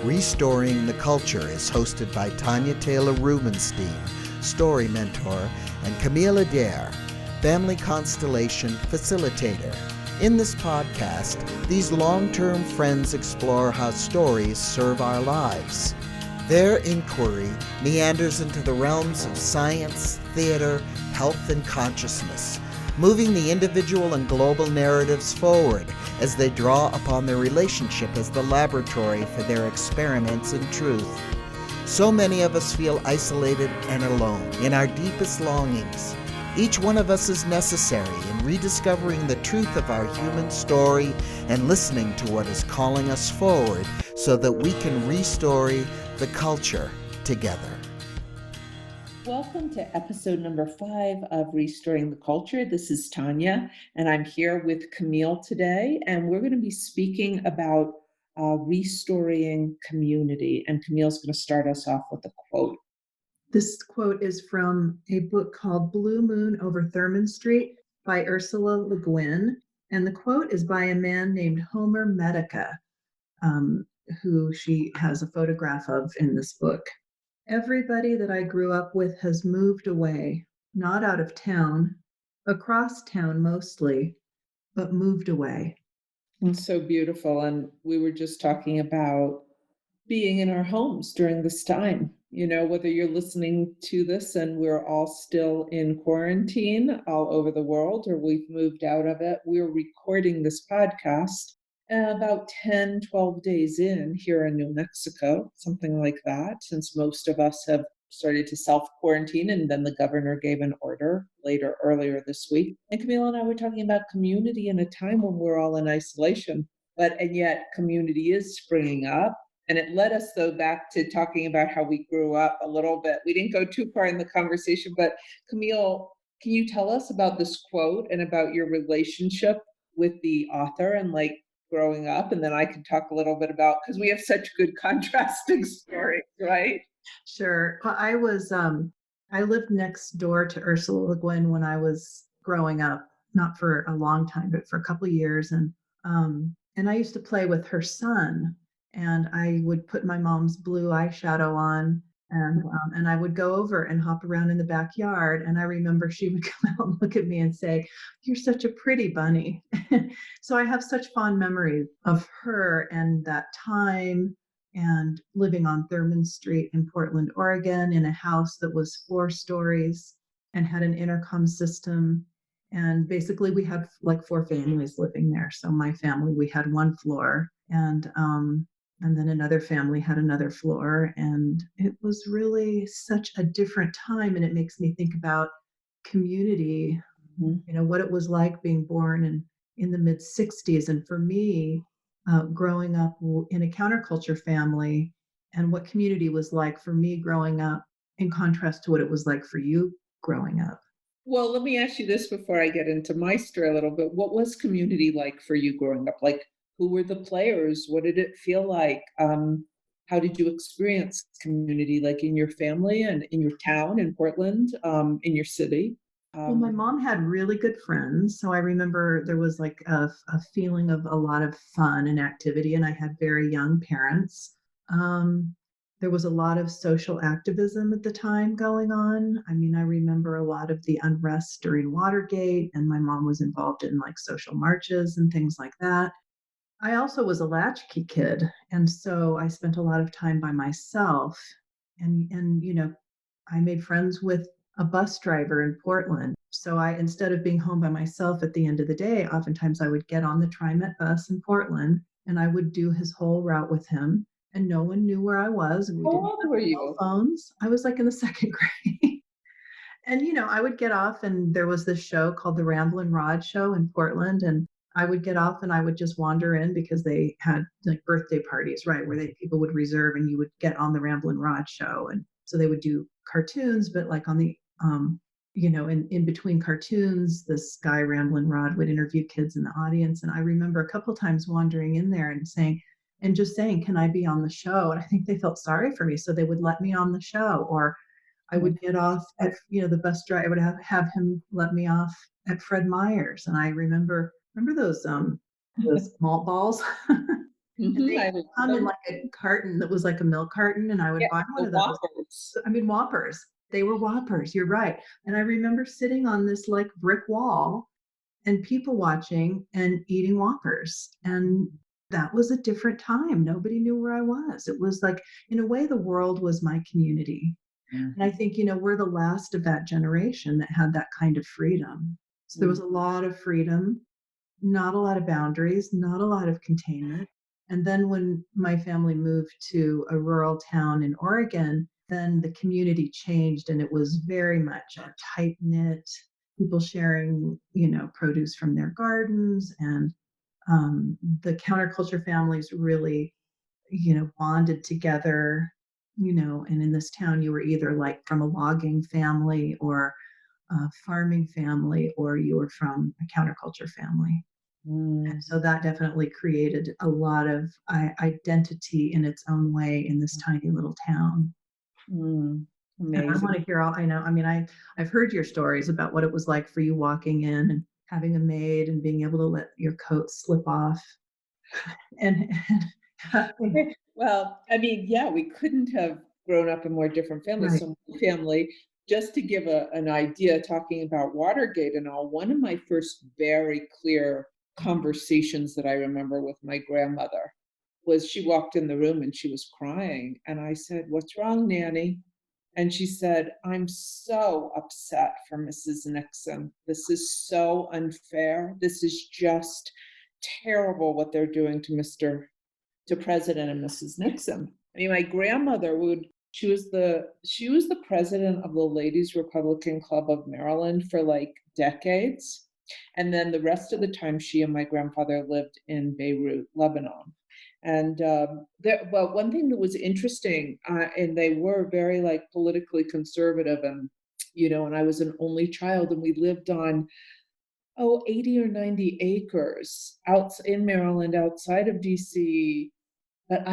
Restoring the Culture is hosted by Tanya Taylor Rubenstein, story mentor, and Camille Adair, family constellation facilitator. In this podcast, these long-term friends explore how stories serve our lives. Their inquiry meanders into the realms of science, theater, health, and consciousness, moving the individual and global narratives forward as they draw upon their relationship as the laboratory for their experiments in truth. So many of us feel isolated and alone in our deepest longings. Each one of us is necessary in rediscovering the truth of our human story and listening to what is calling us forward so that we can restore the culture together. Welcome to episode number 5 of Restoring the Culture. This is Tanya, and I'm here with Camille today, and we're going to be speaking about restoring community. And Camille's going to start us off with a quote. This quote is from a book called Blue Moon over Thurmon Street by Ursula Gwin, and the quote is by a man named Homer Medica, who she has a photograph of in this book. Everybody that I grew up with has moved away, not out of town, across town mostly, but moved away. It's so beautiful. And we were just talking about being in our homes during this time. You know, whether you're listening to this and we're all still in quarantine all over the world, or we've moved out of it, we're recording this podcast about 10, 12 days in here in New Mexico, something like that, since most of us have started to self-quarantine, and then the governor gave an order earlier this week. And Camille and I were talking about community in a time when we're all in isolation, and yet community is springing up. And it led us, though, back to talking about how we grew up a little bit. We didn't go too far in the conversation, but Camille, can you tell us about this quote and about your relationship with the author and growing up? And then I can talk a little bit about, because we have such good contrasting stories, right? Sure. Well, I lived next door to Ursula Gwin when I was growing up, not for a long time, but for a couple of years. And I used to play with her son, and I would put my mom's blue eyeshadow on, and I would go over and hop around in the backyard. And I remember she would come out and look at me and say, "You're such a pretty bunny." So I have such fond memories of her and that time, and living on Thurmon Street in Portland, Oregon, in a house that was 4 stories and had an intercom system. And basically we had 4 families living there. So my family, we had 1 floor, and then another family had another floor. And it was really such a different time. And it makes me think about community, what it was like being born in the mid 60s. And for me, growing up in a counterculture family, and what community was like for me growing up in contrast to what it was like for you growing up. Well, let me ask you this before I get into my story a little bit. What was community like for you growing up? Who were the players? What did it feel like? How did you experience community, in your family and in your town in Portland, in your city? Well, my mom had really good friends. So I remember there was a feeling of a lot of fun and activity, and I had very young parents. There was a lot of social activism at the time going on. I mean, I remember a lot of the unrest during Watergate, and my mom was involved in social marches and things like that. I also was a latchkey kid, and so I spent a lot of time by myself, and I made friends with a bus driver in Portland. So instead of being home by myself at the end of the day, oftentimes I would get on the TriMet bus in Portland, and I would do his whole route with him, and no one knew where I was. And we How didn't old have were cell you? phones. I was in the 2nd grade. And I would get off, and there was this show called the Ramblin Rod Show in Portland, and I would get off and I would just wander in because they had birthday parties, right, where people would reserve, and you would get on the Ramblin Rod Show. And so they would do cartoons, but on the in between cartoons, the Sky Ramblin Rod would interview kids in the audience. And I remember a couple times wandering in there and just saying, "Can I be on the show?" And I think they felt sorry for me, so they would let me on the show. Or I would get off at the bus driver. I would have him let me off at Fred Meyers. And I remember those malt balls. And they I come in remember. like a carton that was like a milk carton, and I would Yeah, buy the one of those. Whoppers. I mean, Whoppers. They were Whoppers, you're right. And I remember sitting on this like brick wall and people watching and eating Whoppers. And that was a different time. Nobody knew where I was. It was like, in a way, the world was my community. And I think, we're the last of that generation that had that kind of freedom. So there was a lot of freedom, not a lot of boundaries, not a lot of containment. And then when my family moved to a rural town in Oregon, then the community changed and it was very much a tight knit, people sharing, produce from their gardens. And the counterculture families really, bonded together, and in this town, you were either like from a logging family or a farming family, or you were from a counterculture family. And so that definitely created a lot of identity in its own way in this tiny little town. And I Amazing. want to hear all, I know, I mean, I've heard your stories about what it was like for you walking in and having a maid and being able to let your coat slip off. And, Well, I mean, yeah, we couldn't have grown up in more different families. right. So my family, just to give an idea, talking about Watergate and all, one of my first very clear conversations that I remember with my grandmother was she walked in the room and she was crying. And I said, "What's wrong, Nanny?" And she said, "I'm so upset for Mrs. Nixon. This is so unfair. This is just terrible what they're doing to President and Mrs. Nixon." I mean, my grandmother she was the president of the Ladies Republican Club of Maryland for like decades. And then the rest of the time, she and my grandfather lived in Beirut, Lebanon. And well, one thing that was interesting, and they were very like politically conservative, and I was an only child, and we lived on 80 or 90 acres out in Maryland, outside of DC. But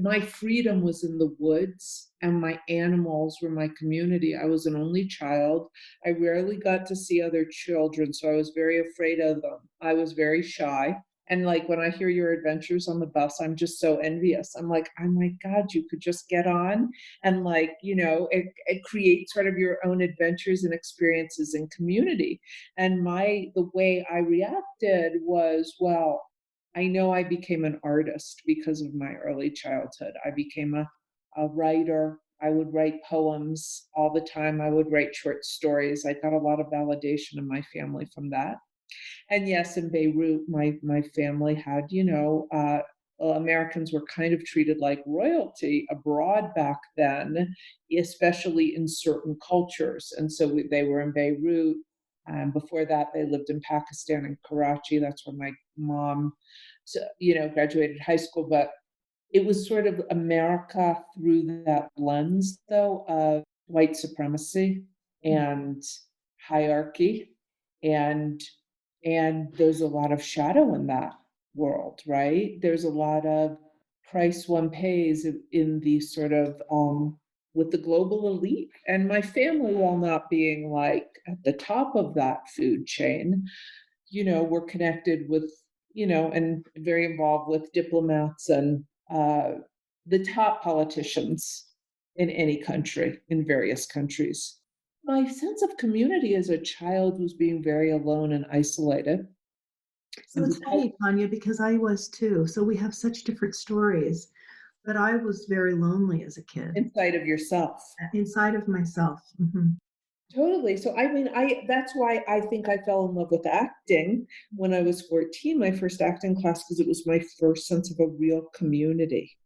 my freedom was in the woods, and my animals were my community. I was an only child. I rarely got to see other children, so I was very afraid of them. I was very shy. And like when I hear your adventures on the bus, I'm just so envious. I'm like, oh my God, you could just get on and like, it create sort of your own adventures and experiences in community. And the way I reacted was, well, I know I became an artist because of my early childhood. I became a writer. I would write poems all the time. I would write short stories. I got a lot of validation in my family from that. And yes, in Beirut, my family had, Americans were kind of treated like royalty abroad back then, especially in certain cultures. And so they were in Beirut. Before that, they lived in Pakistan and Karachi. That's where my mom, graduated high school. But it was sort of America through that lens, though, of white supremacy and hierarchy, and there's a lot of shadow in that world, right? There's a lot of price one pays in the sort of with the global elite. And my family, while not being like at the top of that food chain, were connected with, and very involved with diplomats and the top politicians in any country, in various countries. My sense of community as a child was being very alone and isolated. So And it's because funny, Tanya, because I was too. So we have such different stories. But I was very lonely as a kid, inside of yourself. inside of myself. Totally. So I mean, that's why I think I fell in love with acting when I was 14, my first acting class, because it was my first sense of a real community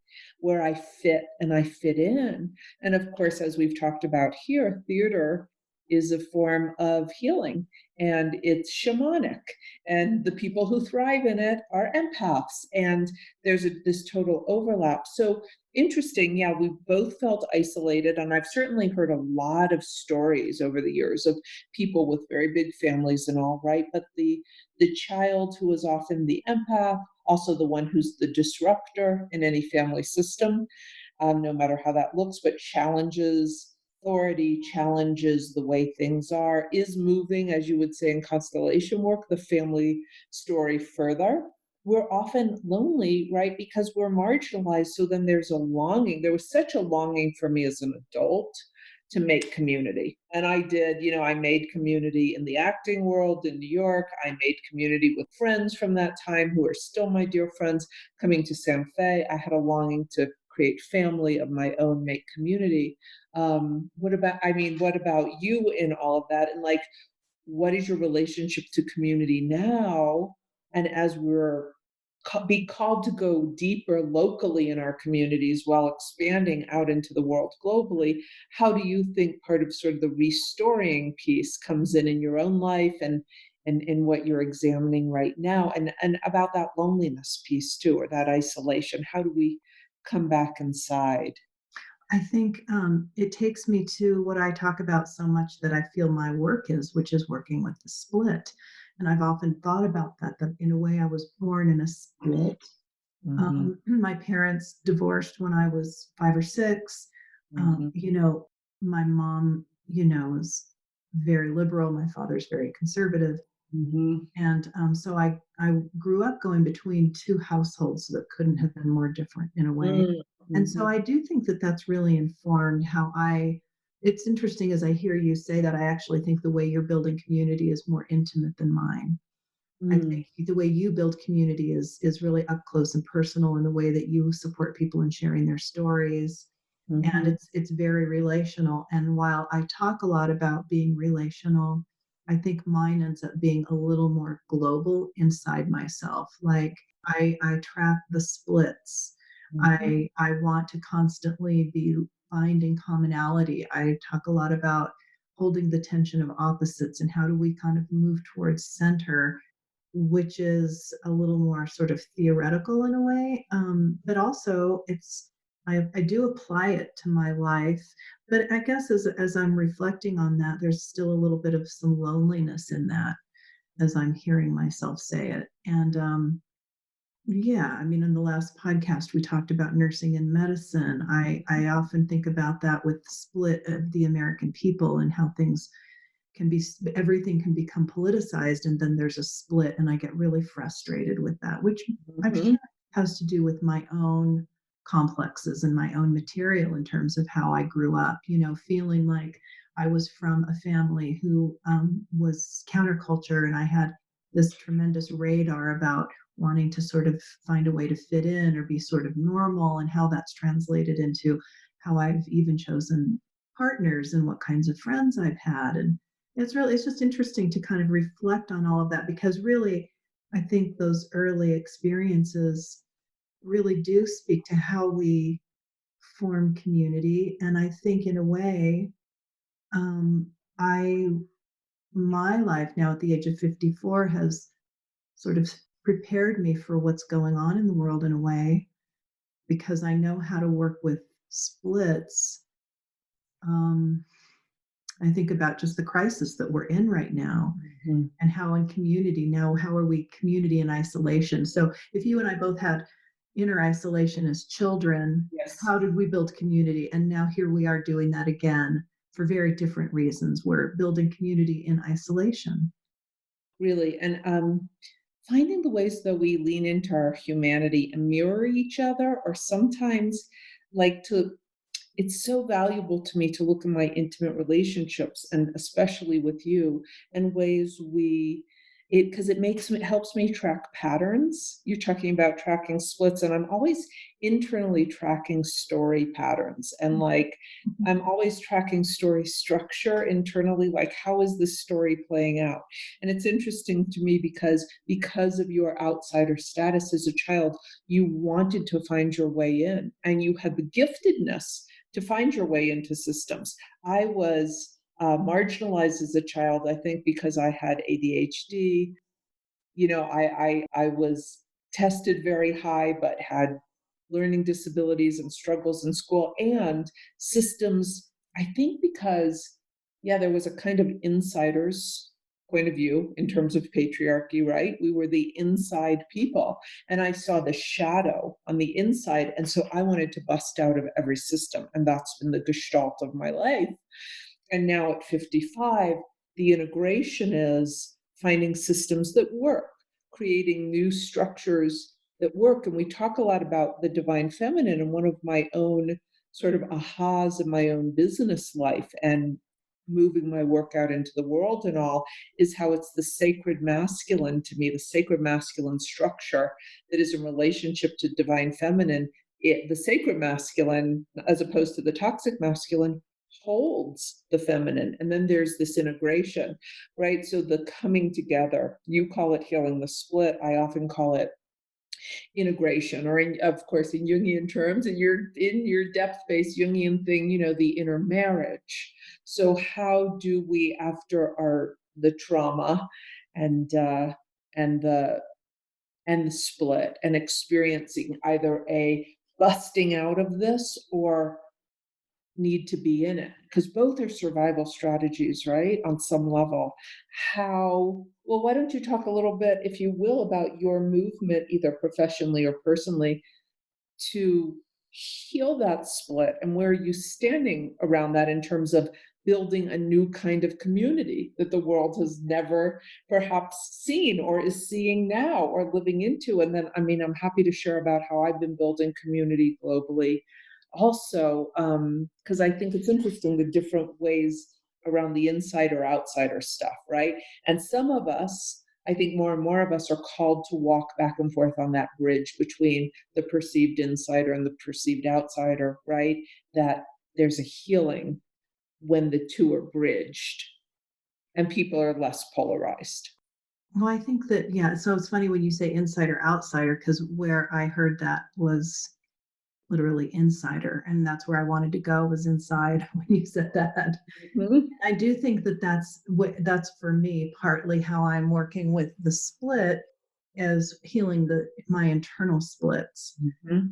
where I fit and I fit in. And of course, as we've talked about here, theater is a form of healing, and it's shamanic, and the people who thrive in it are empaths, and there's this total overlap. So interesting. Yeah, we both felt isolated, and I've certainly heard a lot of stories over the years of people with very big families and all, right? But the child who is often the empath, also the one who's the disruptor in any family system, no matter how that looks, but challenges authority, challenges the way things are, is moving, as you would say in constellation work, the family story further. we're often lonely, right? Because we're marginalized. So then there's a longing. There was such a longing for me as an adult to make community. And I did, I made community in the acting world in New York. I made community with friends from that time who are still my dear friends coming to Santa Fe. I had a longing to create family of my own, make community. What about you in all of that? And like, what is your relationship to community now? And as we're be called to go deeper locally in our communities while expanding out into the world globally, how do you think part of sort of the restoring piece comes in your own life and in what you're examining right now, and about that loneliness piece too, or that isolation? How do we come back inside? I think it takes me to what I talk about so much that I feel my work is, which is working with the split. And I've often thought about that in a way I was born in a split. Mm-hmm. My parents divorced when I was 5 or 6. Mm-hmm. My mom, is very liberal. My father's very conservative. Mm-hmm. And so I grew up going between two households that couldn't have been more different in a way. And so I do think that that's really informed it's interesting as I hear you say that, I actually think the way you're building community is more intimate than mine. I Mm-hmm. think the way you build community is really up close and personal in the way that you support people in sharing their stories. And Mm-hmm. it's very relational. And while I talk a lot about being relational, I think mine ends up being a little more global inside myself. Like I track the splits. Mm-hmm. I want to constantly be finding commonality. I talk a lot about holding the tension of opposites and how do we kind of move towards center, which is a little more sort of theoretical in a way. But also I do apply it to my life. But I guess as I'm reflecting on that, there's still a little bit of some loneliness in that as I'm hearing myself say it. And yeah, I mean, in the last podcast, we talked about nursing and medicine. I often think about that with the split of the American people and how everything can become politicized, and then there's a split, and I get really frustrated with that, which I'm Mm-hmm. sure has to do with my own complexes and my own material in terms of how I grew up, feeling like I was from a family who was counterculture, and I had this tremendous radar about wanting to sort of find a way to fit in or be sort of normal, and how that's translated into how I've even chosen partners and what kinds of friends I've had. And it's just interesting to kind of reflect on all of that, because really I think those early experiences really do speak to how we form community. And I think in a way, um, I my life now at the age of 54 has sort of prepared me for what's going on in the world in a way, because I know how to work with splits. um, I think about just the crisis that we're in right now, Mm-hmm. and how in community now, how are we community in isolation? So if you and I both had inner isolation as children, Yes. how did we build community? And now here we are doing that again for very different reasons. We're building community in isolation. Really. And finding the ways that we lean into our humanity and mirror each other, or sometimes like to it's so valuable to me to look in my intimate relationships, and especially with you, and ways because it helps me track patterns. You're talking about tracking splits, and I'm always internally tracking story patterns, and like I'm always tracking story structure internally, like how is this story playing out? And it's interesting to me because of your outsider status as a child, you wanted to find your way in, and you had the giftedness to find your way into systems. I was marginalized as a child, I think, because I had ADHD. I was tested very high, but had learning disabilities and struggles in school and systems. I think because, yeah, there was a kind of insider's point of view in terms of patriarchy, right? We were the inside people, and I saw the shadow on the inside. And so I wanted to bust out of every system. And that's been the gestalt of my life. And now at 55, the integration is finding systems that work, creating new structures that work. And we talk a lot about the divine feminine, and one of my own sort of ahas in my own business life and moving my work out into the world and all is how it's the sacred masculine to me, the sacred masculine structure that is in relationship to divine feminine. The sacred masculine, as opposed to the toxic masculine, holds the feminine. And then there's this integration, right? So the coming together, you call it healing the split. I often call it integration, or of course, in Jungian terms, and you're in your depth-based Jungian thing, the inner marriage. So how do we, after the trauma and the split, and experiencing either a busting out of this or need to be in it, because both are survival strategies, right? On some level. Why don't you talk a little bit, if you will, about your movement, either professionally or personally, to heal that split, and where are you standing around that in terms of building a new kind of community that the world has never perhaps seen, or is seeing now, or living into? And then, I'm happy to share about how I've been building community globally also, because I think it's interesting, the different ways around the insider outsider stuff, right? And some of us, I think more and more of us, are called to walk back and forth on that bridge between the perceived insider and the perceived outsider, right? That there's a healing when the two are bridged and people are less polarized. Well, I think that, yeah. So it's funny when you say insider, outsider, because where I heard that was literally insider. And that's where I wanted to go, was inside when you said that. Mm-hmm. I do think that that's for me, partly how I'm working with the split, is healing my internal splits. Mm-hmm.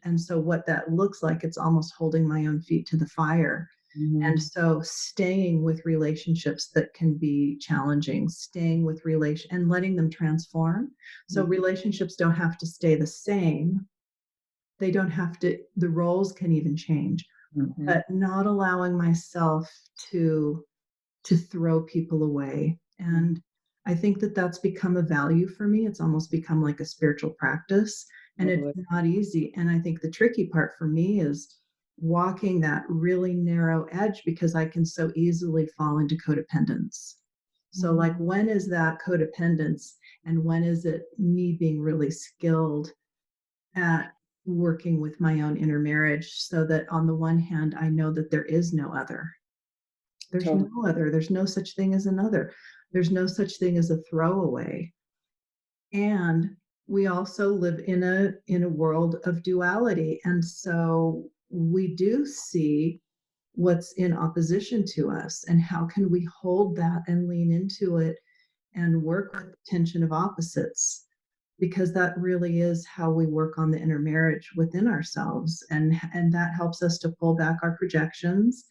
And so what that looks like, it's almost holding my own feet to the fire. Mm-hmm. And so staying with relationships that can be challenging, staying with and letting them transform. So Mm-hmm. relationships don't have to stay the same. They don't have to, the roles can even change, Mm-hmm. but not allowing myself to throw people away. And I think that that's become a value for me. It's almost become like a spiritual practice, and it's not easy. And I think the tricky part for me is walking that really narrow edge, because I can so easily fall into codependence. So like, when is that codependence, and when is it me being really skilled at working with my own inner marriage, so that on the one hand, I know that there is no other. There's no other. There's no such thing as another. There's no such thing as a throwaway. And we also live in a world of duality. And so we do see what's in opposition to us, and how can we hold that and lean into it and work with the tension of opposites, because that really is how we work on the inner marriage within ourselves. And that helps us to pull back our projections.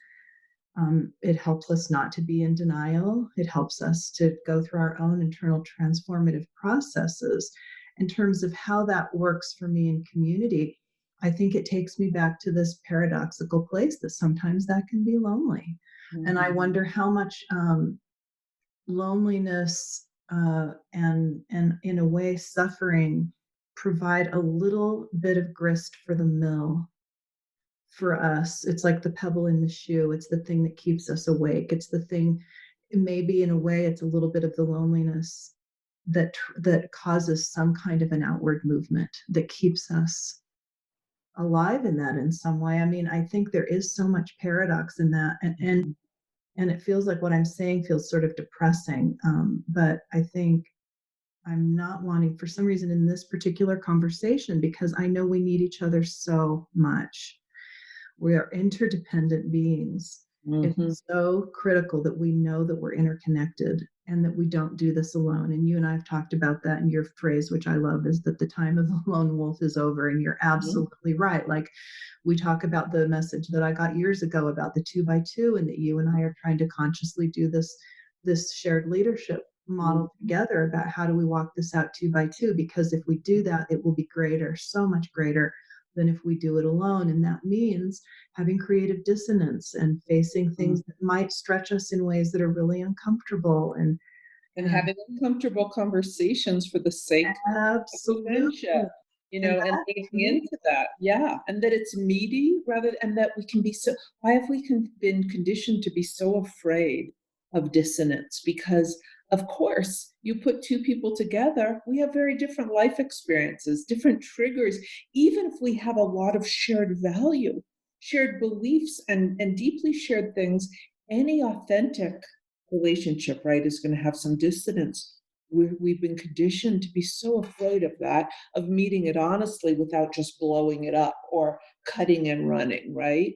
It helps us not to be in denial. It helps us to go through our own internal transformative processes. In terms of how that works for me in community, I think it takes me back to this paradoxical place that sometimes that can be lonely. Mm-hmm. And I wonder how much loneliness and in a way suffering provide a little bit of grist for the mill. For us, it's like the pebble in the shoe. It's the thing that keeps us awake. It's the thing, maybe in a way, it's a little bit of the loneliness that causes some kind of an outward movement that keeps us alive in that in some way. I think there is so much paradox in that, and it feels like what I'm saying feels sort of depressing. But I think I'm not wanting, for some reason, in this particular conversation, because I know we need each other so much. We are interdependent beings. Mm-hmm. It's so critical that we know that we're interconnected and that we don't do this alone. And you and I have talked about that, and your phrase, which I love, is that the time of the lone wolf is over. And you're absolutely right. Like, we talk about the message that I got years ago about the 2x2, and that you and I are trying to consciously do this shared leadership model together about how do we walk this out 2x2, because if we do that, it will be greater, so much greater than if we do it alone. And that means having creative dissonance and facing things that might stretch us in ways that are really uncomfortable, And having uncomfortable conversations for the sake of the Absolutely. friendship, And and that to leaning me, into that. Yeah. And that it's meaty and that we can be so, why have we been conditioned to be so afraid of dissonance? Because, of course, you put two people together, we have very different life experiences, different triggers, even if we have a lot of shared value, shared beliefs, and deeply shared things. Any authentic relationship, right, is going to have some dissonance. We've been conditioned to be so afraid of that, of meeting it honestly without just blowing it up or cutting and running, right?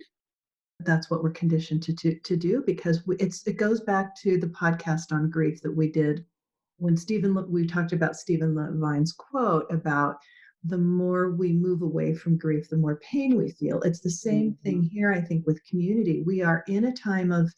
that's what we're conditioned to do because it goes back to the podcast on grief that we did when we talked about Stephen Levine's quote about the more we move away from grief, the more pain we feel. It's the same thing here, I think, with community. We are in a time of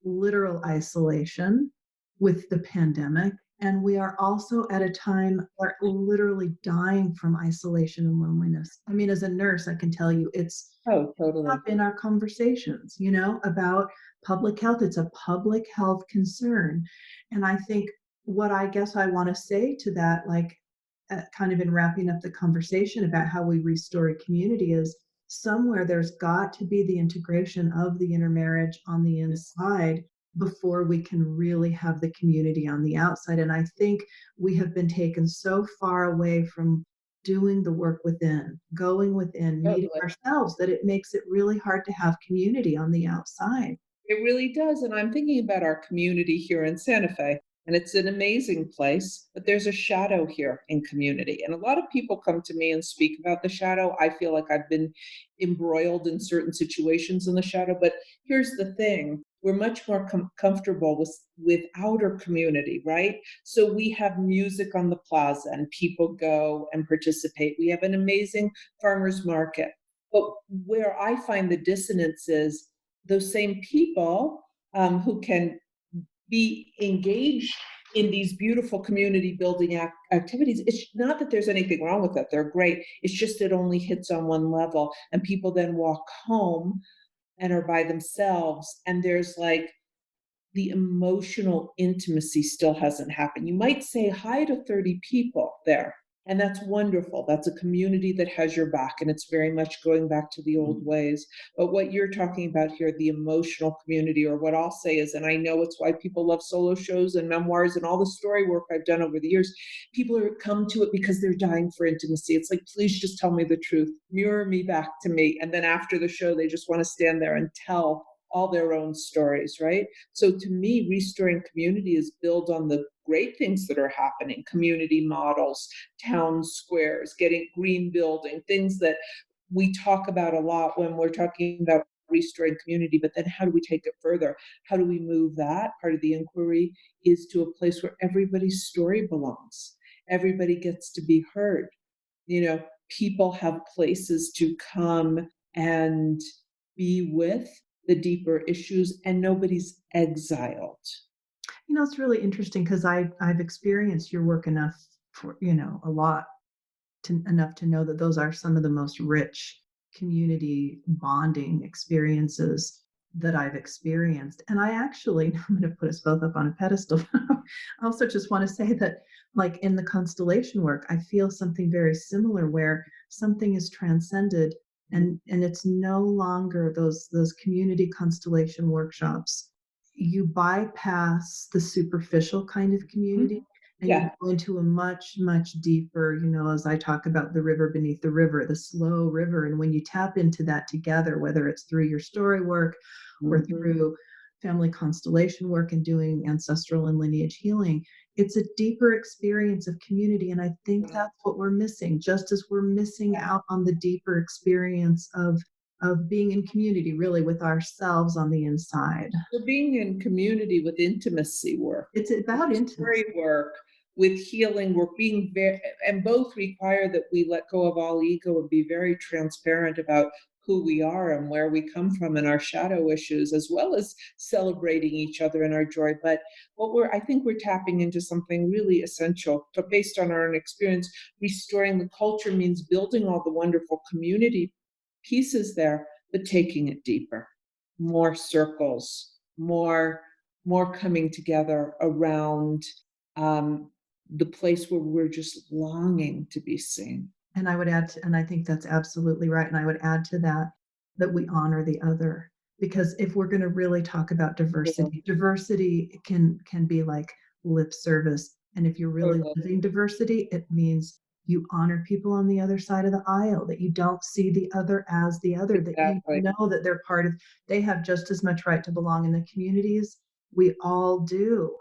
literal isolation with the pandemic. And we are also at a time where literally dying from isolation and loneliness. I mean, as a nurse, I can tell you it's Oh, totally. up in our conversations, about public health. It's a public health concern. And I think what I guess I want to say to that, like kind of in wrapping up the conversation about how we restore a community, is somewhere there's got to be the integration of the intermarriage on the inside before we can really have the community on the outside. And I think we have been taken so far away from doing the work within, going within, meeting Totally. ourselves, that it makes it really hard to have community on the outside. It really does. And I'm thinking about our community here in Santa Fe, and it's an amazing place, but there's a shadow here in community. And a lot of people come to me and speak about the shadow. I feel like I've been embroiled in certain situations in the shadow. But here's the thing, we're much more comfortable with outer community, right? So we have music on the plaza and people go and participate. We have an amazing farmers market. But where I find the dissonance is those same people who can be engaged in these beautiful community building activities. It's not that there's anything wrong with that. They're great. It's just it only hits on one level. And people then walk home and are by themselves. And there's like the emotional intimacy still hasn't happened. You might say hi to 30 people there, and that's wonderful. That's a community that has your back, and it's very much going back to the old ways. But what you're talking about here, the emotional community, or what I'll say is, and I know it's why people love solo shows and memoirs and all the story work I've done over the years, people are come to it because they're dying for intimacy. It's like, please just tell me the truth, mirror me back to me. And then after the show, they just want to stand there and tell all their own stories, right? So to me, restoring community is built on the great things that are happening, community models, town squares, getting green building, things that we talk about a lot when we're talking about restoring community. But then how do we take it further? How do we move that? Part of the inquiry is to a place where everybody's story belongs. Everybody gets to be heard. People have places to come and be with the deeper issues, and nobody's exiled. It's really interesting because I've experienced your work enough for, a lot enough to know that those are some of the most rich community bonding experiences that I've experienced. And I actually, I'm going to put us both up on a pedestal. I also just want to say that, like in the constellation work, I feel something very similar where something is transcended and it's no longer those community constellation workshops. You bypass the superficial kind of community and you Yeah. go into a much, much deeper, as I talk about the river beneath the river, the slow river. And when you tap into that together, whether it's through your story work or through family constellation work and doing ancestral and lineage healing, it's a deeper experience of community. And I think that's what we're missing, just as we're missing out on the deeper experience of being in community, really, with ourselves on the inside. So being in community with intimacy work, It's about intimacy. story work, with healing work, being very, and both require that we let go of all ego and be very transparent about who we are and where we come from and our shadow issues, as well as celebrating each other and our joy. But I think we're tapping into something really essential. So based on our own experience, restoring the culture means building all the wonderful community pieces there, but taking it deeper, more circles, more coming together around the place where we're just longing to be seen. And I would add, and I think that's absolutely right. And I would add to that we honor the other. Because if we're going to really talk about diversity can be like lip service. And if you're really living diversity, it means you honor people on the other side of the aisle, that you don't see the other as the other, that you know that they're part of, they have just as much right to belong in the communities we all do.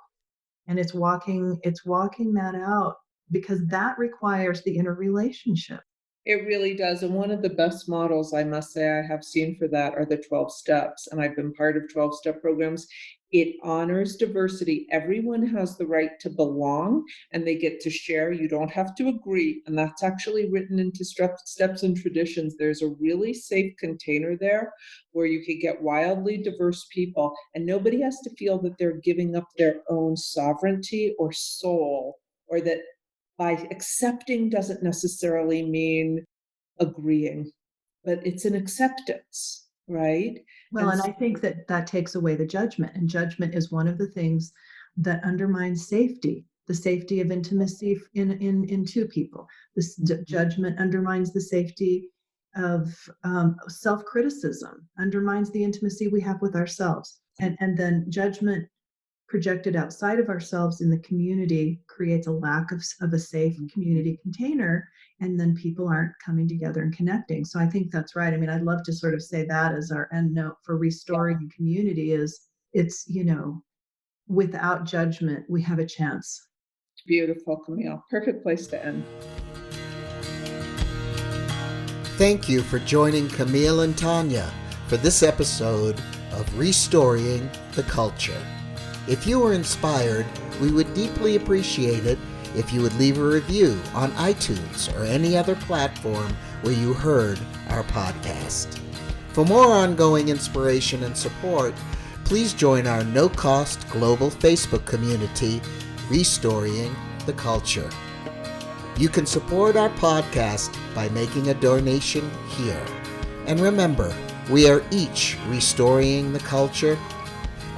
And it's walking that out, because that requires the interrelationship. It really does. And one of the best models, I must say, I have seen for that are the 12 steps. And I've been part of 12-step programs. It honors diversity. Everyone has the right to belong, and they get to share. You don't have to agree. And that's actually written into steps and traditions. There's a really safe container there where you can get wildly diverse people, and nobody has to feel that they're giving up their own sovereignty or soul, or that by accepting doesn't necessarily mean agreeing, but it's an acceptance, right? Well, and I think that takes away the judgment, and judgment is one of the things that undermines safety, the safety of intimacy in two people. This judgment undermines the safety of self-criticism, undermines the intimacy we have with ourselves, and then judgment projected outside of ourselves in the community creates a lack of a safe community container, and then people aren't coming together and connecting. So I think that's right. I mean, I'd love to sort of say that as our end note for restoring community is, it's, without judgment, we have a chance. Beautiful, Camille. Perfect place to end. Thank you for joining Camille and Tanya for this episode of Restoring the Culture. If you were inspired, we would deeply appreciate it if you would leave a review on iTunes or any other platform where you heard our podcast. For more ongoing inspiration and support, please join our no-cost global Facebook community, Restoring the Culture. You can support our podcast by making a donation here. And remember, we are each restoring the culture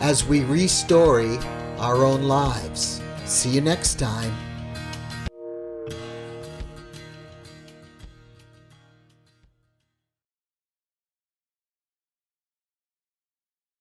as we restory our own lives. See you next time.